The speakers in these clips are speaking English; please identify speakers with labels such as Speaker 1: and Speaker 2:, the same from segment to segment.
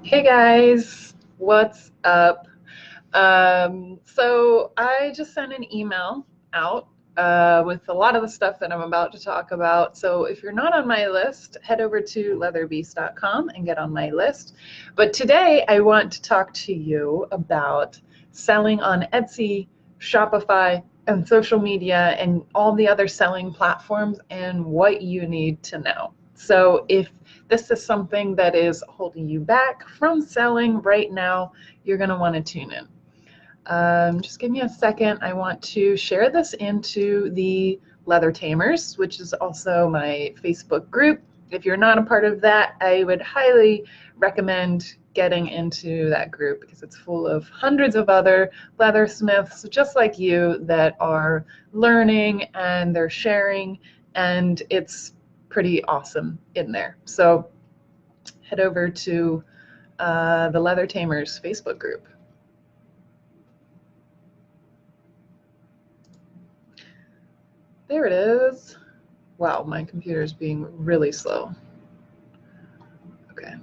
Speaker 1: Hey guys, what's up? So I just sent an email out with a lot of the stuff that I'm about to talk about. So if you're not on my list, head over to leatherbeast.com and get on my list. But today I want to talk to you about selling on Etsy, Shopify, and social media and all the other selling platforms and what you need to know. So if this is something that is holding you back from selling right now, you're going to want to tune in. Just give me a second. I want to share this into the Leather Tamers, which is also my Facebook group. If you're not a part of that, I would highly recommend getting into that group because it's full of hundreds of other leathersmiths just like you that are learning and they're sharing, and it's pretty awesome in there. So head over to the Leather Tamers Facebook group. There it is. Wow, my computer is being really slow. Okay.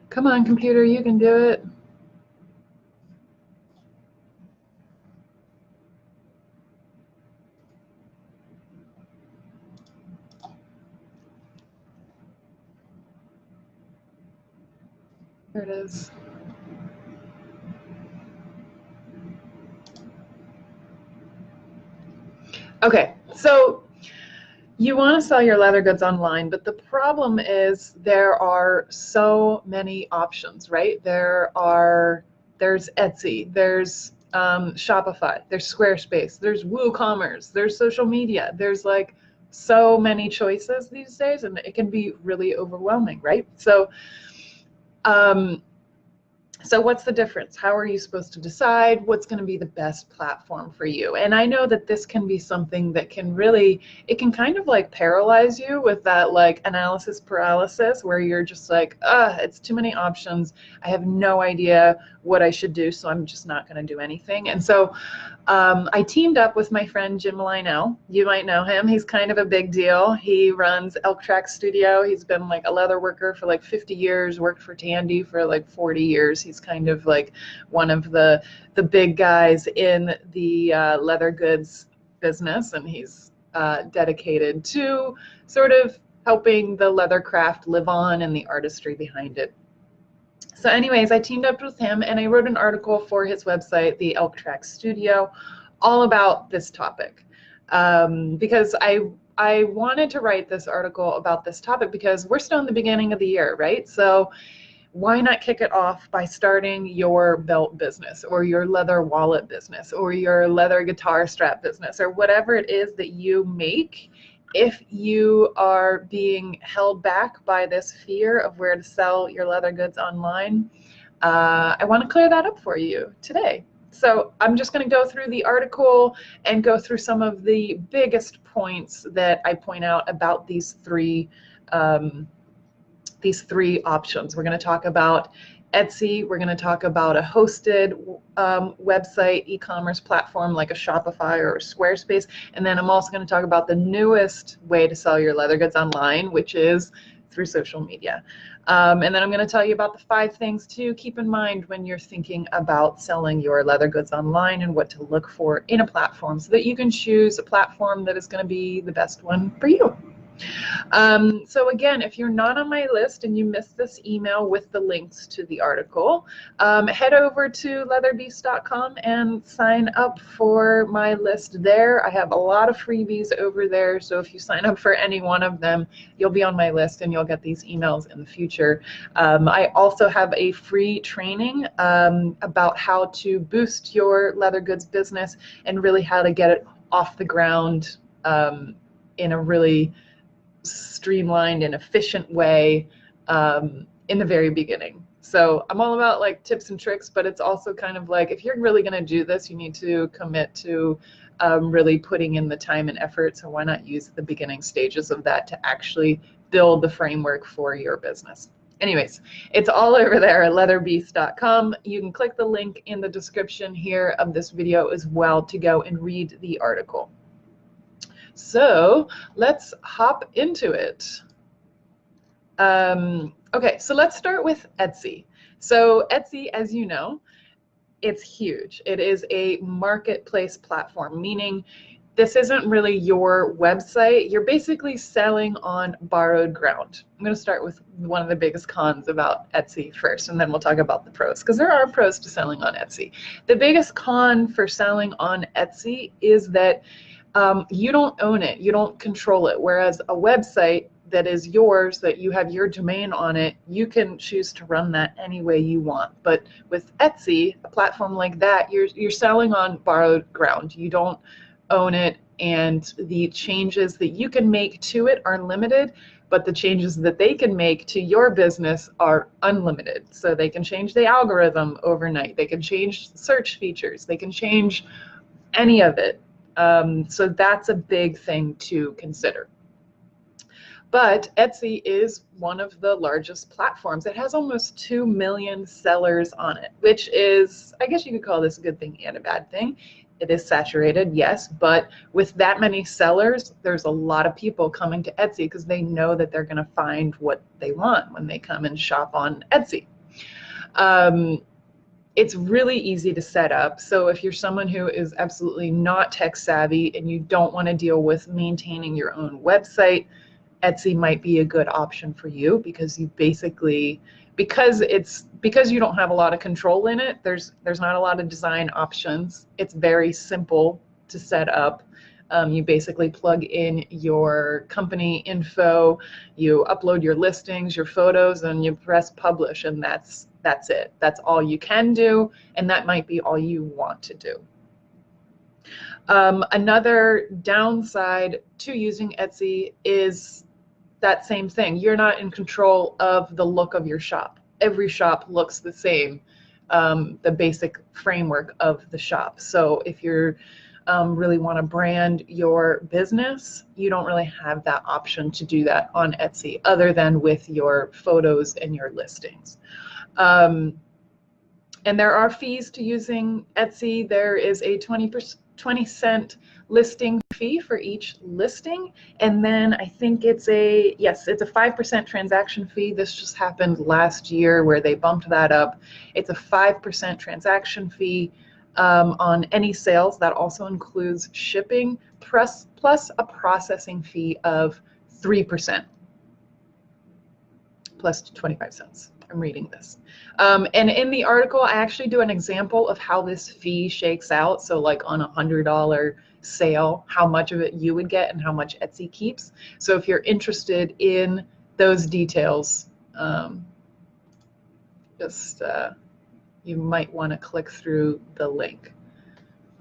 Speaker 1: Come on, computer, you can do it. There it is. Okay, so you want to sell your leather goods online, but the problem is there are so many options, right? There's Etsy, there's Shopify, there's Squarespace, there's WooCommerce, there's social media. There's like so many choices these days, and it can be really overwhelming, right? Um, so what's the difference? How are you supposed to decide what's going to be the best platform for you? And I know that this can be something that can really, it can kind of like paralyze you with that like analysis paralysis where you're just like, it's too many options. I have no idea what I should do, so I'm just not going to do anything. And so I teamed up with my friend Jim Lionel. You might know him. He's kind of a big deal. He runs Elk Track Studio. He's been like a leather worker for like 50 years, worked for Tandy for like 40 years. He's kind of like one of the big guys in the leather goods business, and he's dedicated to sort of helping the leather craft live on and the artistry behind it. So anyways, I teamed up with him and I wrote an article for his website, the Elk Track Studio, all about this topic. Because I wanted to write this article about this topic because we're still in the beginning of the year, right? So why not kick it off by starting your belt business or your leather wallet business or your leather guitar strap business or whatever it is that you make? If you are being held back by this fear of where to sell your leather goods online, I want to clear that up for you today. So I'm just going to go through the article and go through some of the biggest points that I point out about these three options. We're going to talk about Etsy. We're going to talk about a hosted website e-commerce platform like a Shopify or a Squarespace. And then I'm also going to talk about the newest way to sell your leather goods online, which is through social media. And then I'm going to tell you about the 5 things to keep in mind when you're thinking about selling your leather goods online and what to look for in a platform so that you can choose a platform that is going to be the best one for you. So again, if you're not on my list and you missed this email with the links to the article, head over to leatherbeast.com and sign up for my list there. I have a lot of freebies over there, so if you sign up for any one of them, you'll be on my list and you'll get these emails in the future. I also have a free training about how to boost your leather goods business and really how to get it off the ground in a really streamlined and efficient way in the very beginning. So I'm all about like tips and tricks, but it's also kind of like if you're really going to do this, you need to commit to really putting in the time and effort. So why not use the beginning stages of that to actually build the framework for your business? Anyways, it's all over there at leatherbeast.com. You can click the link in the description here of this video as well to go and read the article. So let's hop into it. Okay, so let's start with Etsy. So Etsy, as you know, it's huge. It is a marketplace platform, meaning this isn't really your website. You're basically selling on borrowed ground. I'm going to start with one of the biggest cons about Etsy first, and then we'll talk about the pros, because there are pros to selling on Etsy. The biggest con for selling on Etsy is that you don't own it, you don't control it, whereas a website that is yours, that you have your domain on it, you can choose to run that any way you want. But with Etsy, a platform like that, you're selling on borrowed ground. You don't own it, and the changes that you can make to it are limited, but the changes that they can make to your business are unlimited. So they can change the algorithm overnight, they can change search features, they can change any of it. So that's a big thing to consider. But Etsy is one of the largest platforms. It has almost 2 million sellers on it, which is, I guess you could call this a good thing and a bad thing. It is saturated, yes, but with that many sellers, there's a lot of people coming to Etsy because they know that they're going to find what they want when they come and shop on Etsy. It's really easy to set up. So if you're someone who is absolutely not tech savvy and you don't want to deal with maintaining your own website, Etsy might be a good option for you, because you basically, because you don't have a lot of control in it, there's not a lot of design options. It's very simple to set up. You basically plug in your company info, you upload your listings, your photos, and you press publish, and that's it. That's all you can do, and that might be all you want to do. Another downside to using Etsy is that same thing. You're not in control of the look of your shop. Every shop looks the same, the basic framework of the shop. So if you're really want to brand your business, you don't really have that option to do that on Etsy, other than with your photos and your listings. And there are fees to using Etsy. There is a 20 cent listing fee for each listing, and then I think it's a 5% transaction fee. This just happened last year where they bumped that up. It's a 5% transaction fee on any sales. That also includes shipping plus a processing fee of 3% plus 25 cents. I'm reading this. And in the article, I actually do an example of how this fee shakes out. So like on $100 sale, how much of it you would get and how much Etsy keeps. So if you're interested in those details, you might want to click through the link.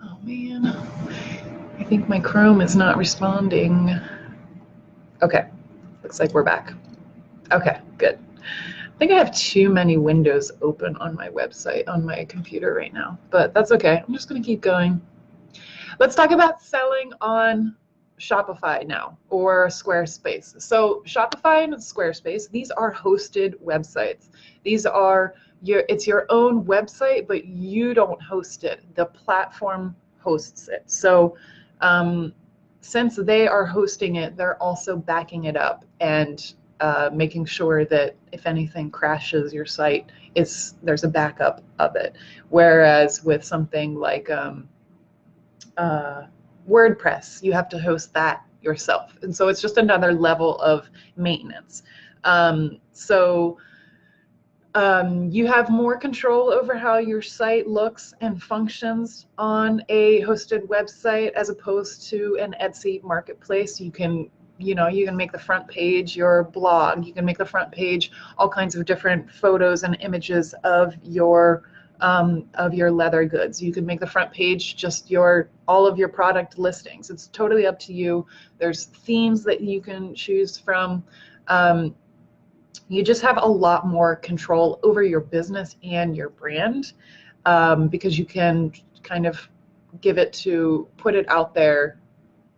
Speaker 1: Oh man, I think my Chrome is not responding. Okay, looks like we're back. Okay, good. I think I have too many windows open on my website, on my computer right now, but that's okay. I'm just going to keep going. Let's talk about selling on Shopify now, or Squarespace. So Shopify and Squarespace, these are hosted websites. These are it's your own website, but you don't host it. The platform hosts it. So since they are hosting it, they're also backing it up and making sure that if anything crashes your site, there's a backup of it. Whereas with something like WordPress, you have to host that yourself. And so it's just another level of maintenance. You have more control over how your site looks and functions on a hosted website as opposed to an Etsy marketplace. You can make the front page your blog. You can make the front page all kinds of different photos and images of your leather goods. You can make the front page just all of your product listings. It's totally up to you. There's themes that you can choose from. You just have a lot more control over your business and your brand, because you can kind of put it out there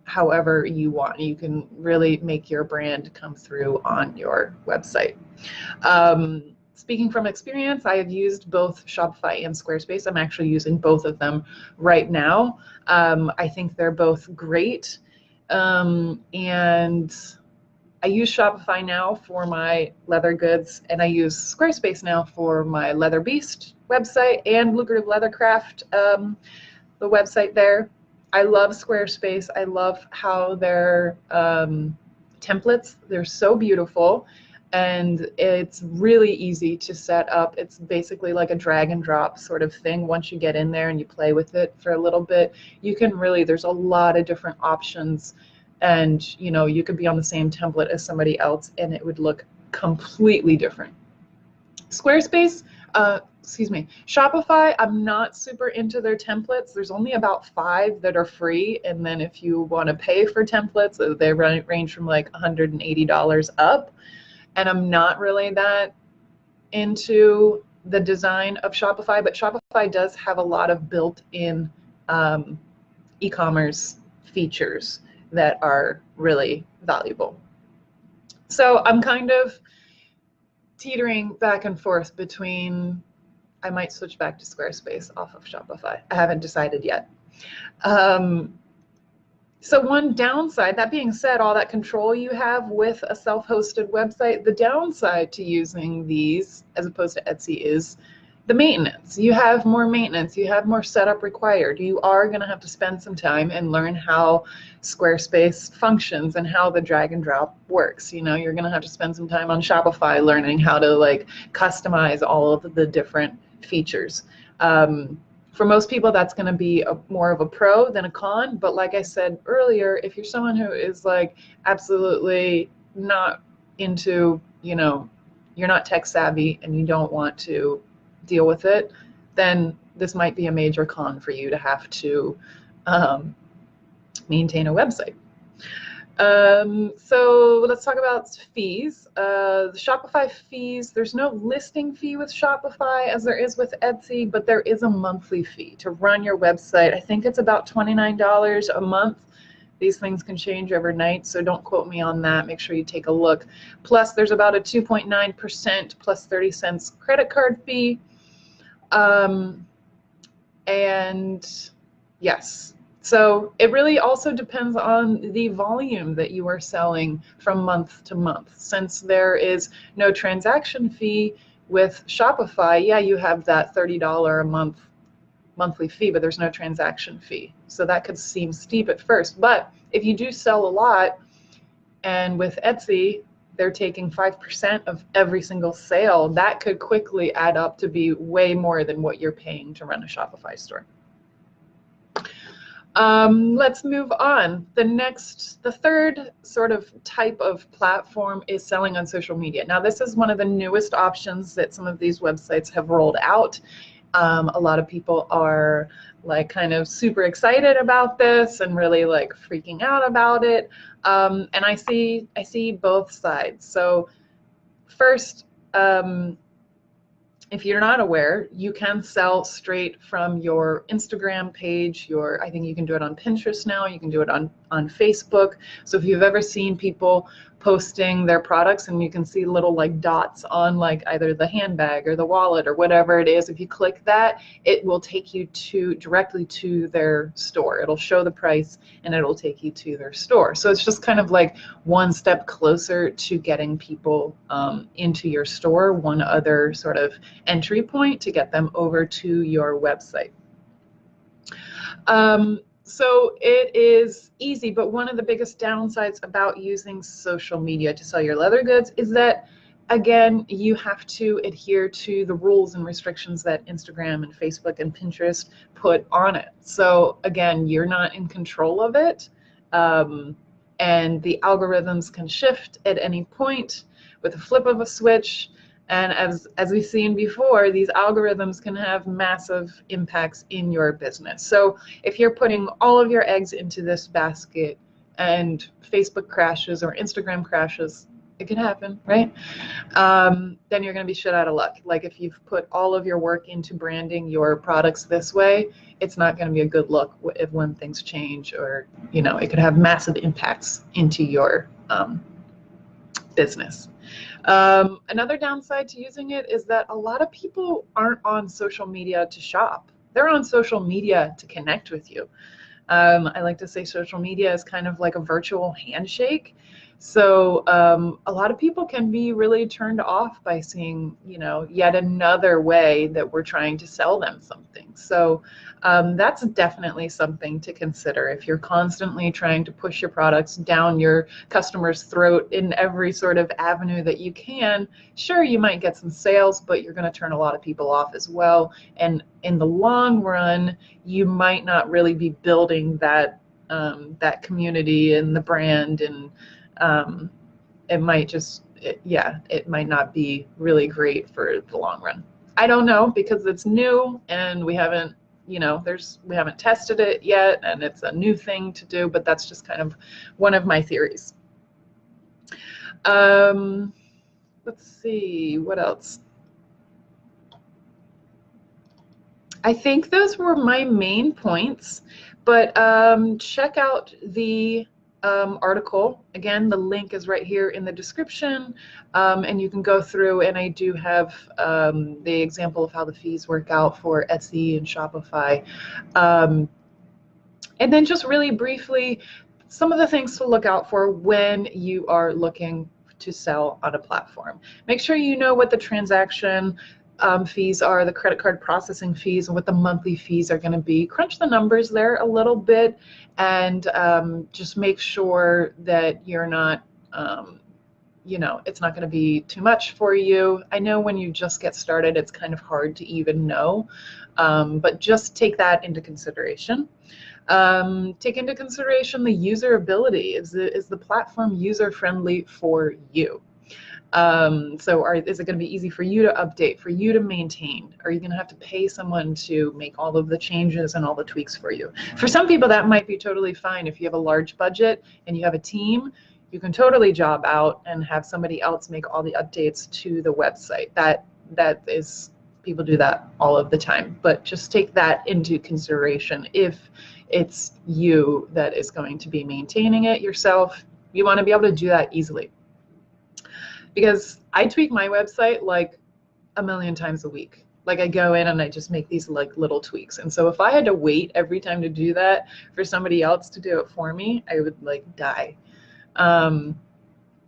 Speaker 1: however you want. You can really make your brand come through on your website. Speaking from experience, I have used both Shopify and Squarespace. I'm actually using both of them right now. I think they're both great. And I use Shopify now for my leather goods, and I use Squarespace now for my Leather Beast website and Lucrative Leathercraft, the website there. I love Squarespace. I love how their templates, they're so beautiful, and it's really easy to set up. It's basically like a drag and drop sort of thing. Once you get in there and you play with it for a little bit, you can really, there's a lot of different options, and you know, you could be on the same template as somebody else and it would look completely different. Squarespace, Shopify, I'm not super into their templates. There's only about 5 that are free, and then if you want to pay for templates, they range from like $180 up, and I'm not really that into the design of Shopify, but Shopify does have a lot of built-in e-commerce features that are really valuable. So I'm kind of teetering back and forth between, I might switch back to Squarespace off of Shopify. I haven't decided yet. So one downside, that being said, all that control you have with a self-hosted website, the downside to using these as opposed to Etsy is the maintenance. You have more maintenance, you have more setup required. You are going to have to spend some time and learn how Squarespace functions and how the drag and drop works. You know, you're going to have to spend some time on Shopify learning how to like customize all of the different features. For most people, that's going to be more of a pro than a con. But like I said earlier, if you're someone who is like absolutely not into, you know, you're not tech savvy and you don't want to deal with it, then this might be a major con for you to have to maintain a website. So let's talk about fees. The Shopify fees, there's no listing fee with Shopify as there is with Etsy, but there is a monthly fee to run your website. I think it's about $29 a month. These things can change overnight, so don't quote me on that. Make sure you take a look. Plus, there's about a 2.9% plus 30 cents credit card fee. And yes, so it really also depends on the volume that you are selling from month to month. Since there is no transaction fee with Shopify, yeah, you have that $30 a month monthly fee, but there's no transaction fee. So that could seem steep at first, but if you do sell a lot, and with Etsy, they're taking 5% of every single sale, that could quickly add up to be way more than what you're paying to run a Shopify store. Let's move on. The third sort of type of platform is selling on social media. Now, this is one of the newest options that some of these websites have rolled out. A lot of people are like kind of super excited about this and really like freaking out about it. And I see both sides. So first, if you're not aware, you can sell straight from your Instagram page. I think you can do it on Pinterest now. You can do it on Facebook. So if you've ever seen people posting their products and you can see little like dots on like either the handbag or the wallet or whatever it is, if you click that, it will take you directly to their store. It'll show the price and it'll take you to their store. So it's just kind of like one step closer to getting people into your store, one other sort of entry point to get them over to your website. So it is easy, but one of the biggest downsides about using social media to sell your leather goods is that, again, you have to adhere to the rules and restrictions that Instagram and Facebook and Pinterest put on it. So again, you're not in control of it, and the algorithms can shift at any point with a flip of a switch. And as we've seen before, these algorithms can have massive impacts in your business. So if you're putting all of your eggs into this basket and Facebook crashes or Instagram crashes, it can happen, right? Then you're going to be shit out of luck. Like if you've put all of your work into branding your products this way, it's not going to be a good look when things change, or, you know, it could have massive impacts into your business. Another downside to using it is that a lot of people aren't on social media to shop. They're on social media to connect with you. I like to say social media is kind of like a virtual handshake. So a lot of people can be really turned off by seeing, yet another way that we're trying to sell them something. So that's definitely something to consider. If you're constantly trying to push your products down your customer's throat in every sort of avenue that you can, sure, you might get some sales, but you're going to turn a lot of people off as well. And in the long run, you might not really be building that that community and the brand, and it might just, it might not be really great for the long run. I don't know, because it's new and we haven't, we haven't tested it yet, and it's a new thing to do, but that's just kind of one of my theories. Let's see, what else? I think those were my main points, but check out the article. Again, the link is right here in the description, and you can go through, and I do have the example of how the fees work out for Etsy and Shopify. And then just really briefly, some of the things to look out for when you are looking to sell on a platform. Make sure you know what the transaction fees are, the credit card processing fees, and what the monthly fees are going to be. Crunch the numbers there a little bit, and just make sure that you're not, it's not going to be too much for you. I know when you just get started, it's kind of hard to even know, but just take that into consideration. Take into consideration the usability. Is the platform user-friendly for you? So is it going to be easy for you to update, for you to maintain? Are you going to have to pay someone to make all of the changes and all the tweaks for you? For some people, that might be totally fine. If you have a large budget and you have a team, you can totally job out and have somebody else make all the updates to the website. That is, people do that all of the time, but just take that into consideration. If it's you that is going to be maintaining it yourself, you want to be able to do that easily. Because I tweak my website like a million times a week. Like, I go in and I just make these like little tweaks. And so if I had to wait every time to do that for somebody else to do it for me, I would like die.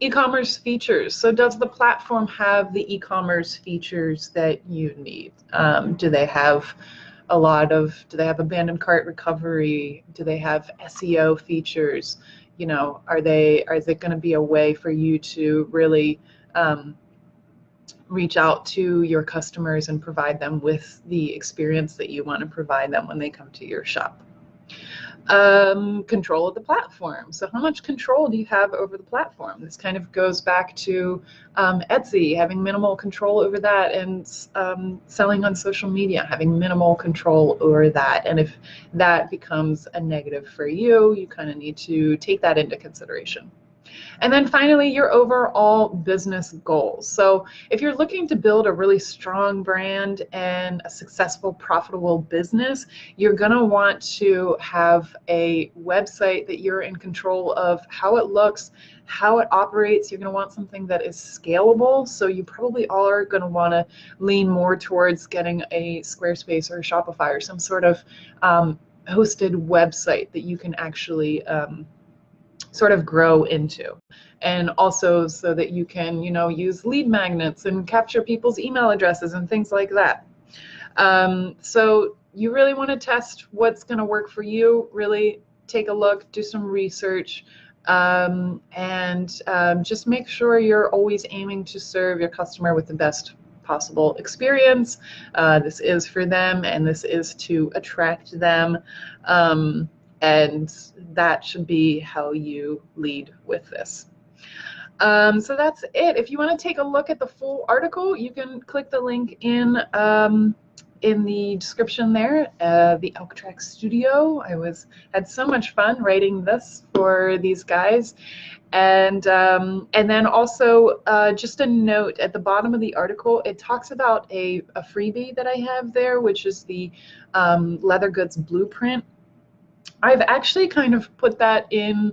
Speaker 1: E-commerce features. So does the platform have the e-commerce features that you need? Do they have abandoned cart recovery? Do they have SEO features? Is it going to be a way for you to really reach out to your customers and provide them with the experience that you want to provide them when they come to your shop? Control of the platform. So how much control do you have over the platform? This kind of goes back to Etsy, having minimal control over that, and selling on social media, having minimal control over that. And if that becomes a negative for you, you kind of need to take that into consideration. And then finally, your overall business goals. So if you're looking to build a really strong brand and a successful, profitable business, you're going to want to have a website that you're in control of how it looks, how it operates. You're going to want something that is scalable. So you probably are going to want to lean more towards getting a Squarespace or a Shopify or some sort of hosted website that you can actually sort of grow into. And also so that you can, use lead magnets and capture people's email addresses and things like that. So you really want to test what's going to work for you. Really take a look, do some research, and just make sure you're always aiming to serve your customer with the best possible experience. This is for them, and this is to attract them. And that should be how you lead with this. So that's it. If you want to take a look at the full article, you can click the link in the description there. The Elk Track Studio. I had so much fun writing this for these guys. And then also just a note at the bottom of the article, it talks about a freebie that I have there, which is the Leathergoods Blueprint. I've actually kind of put that in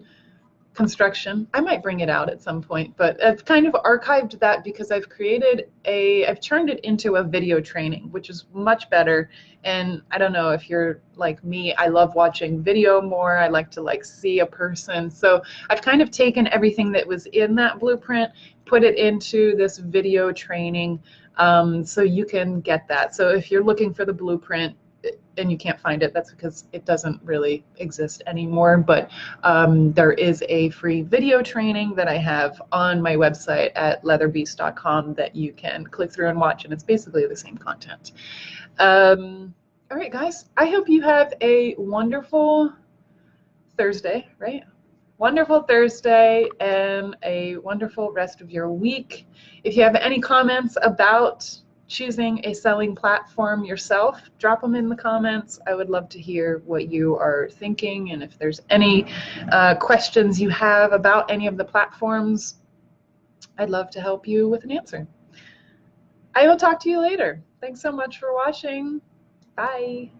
Speaker 1: construction. I might bring it out at some point, but I've kind of archived that because I've turned it into a video training, which is much better. And I don't know if you're like me, I love watching video more. I like to like see a person. So I've kind of taken everything that was in that blueprint, put it into this video training, so you can get that. So if you're looking for the blueprint, and you can't find it, that's because it doesn't really exist anymore. But there is a free video training that I have on my website at leatherbeast.com that you can click through and watch, and it's basically the same content. All right, guys, I hope you have a wonderful Thursday, right? Wonderful Thursday and a wonderful rest of your week. If you have any comments about choosing a selling platform yourself, drop them in the comments. I would love to hear what you are thinking, and if there's any questions you have about any of the platforms, I'd love to help you with an answer. I will talk to you later. Thanks so much for watching. Bye.